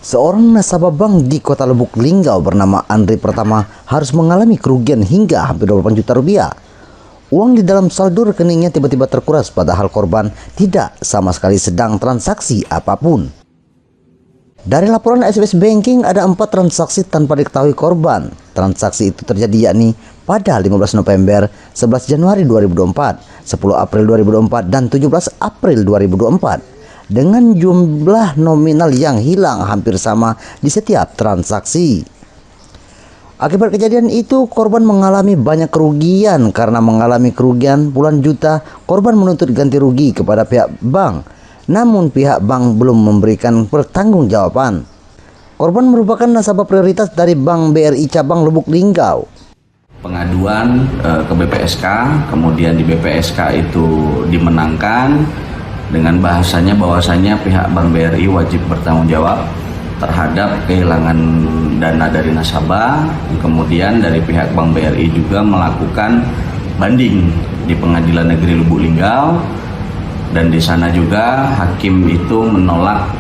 Seorang nasabah bank di kota Lubuk Linggau bernama Andri Pertama harus mengalami kerugian hingga hampir 28 juta rupiah. Uang di dalam saldo rekeningnya tiba-tiba terkuras padahal korban tidak sama sekali sedang transaksi apapun. Dari laporan SMS Banking ada 4 transaksi tanpa diketahui korban. Transaksi itu terjadi yakni pada 15 November, 11 Januari 2024, 10 April 2024, dan 17 April 2024. Dengan jumlah nominal yang hilang hampir sama di setiap transaksi. Akibat kejadian itu, korban mengalami banyak kerugian. Karena mengalami kerugian puluhan juta, korban menuntut ganti rugi kepada pihak bank. Namun pihak bank belum memberikan pertanggungjawaban. Korban merupakan nasabah prioritas dari Bank BRI Cabang Lubuk Linggau. Pengaduan ke BPSK, kemudian di BPSK itu dimenangkan dengan bahwasanya pihak Bank BRI wajib bertanggung jawab terhadap kehilangan dana dari nasabah. Kemudian dari pihak Bank BRI juga melakukan banding di Pengadilan Negeri Lubuk Linggau, dan di sana juga hakim itu menolak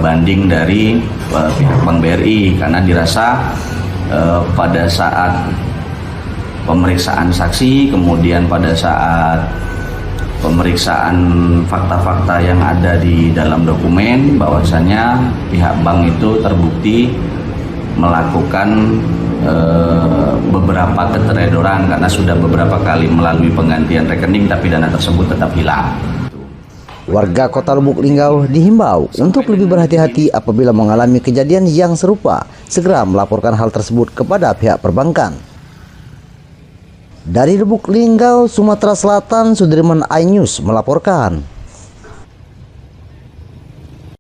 banding dari pihak Bank BRI karena dirasa pada saat pemeriksaan saksi, kemudian pada saat pemeriksaan fakta-fakta yang ada di dalam dokumen, bahwasanya pihak bank itu terbukti melakukan beberapa keteredoran karena sudah beberapa kali melalui penggantian rekening tapi dana tersebut tetap hilang. Warga kota Lubuk Linggau dihimbau untuk lebih berhati-hati apabila mengalami kejadian yang serupa, segera melaporkan hal tersebut kepada pihak perbankan. Dari Lubuk Linggau, Sumatera Selatan, Sudirman iNews melaporkan.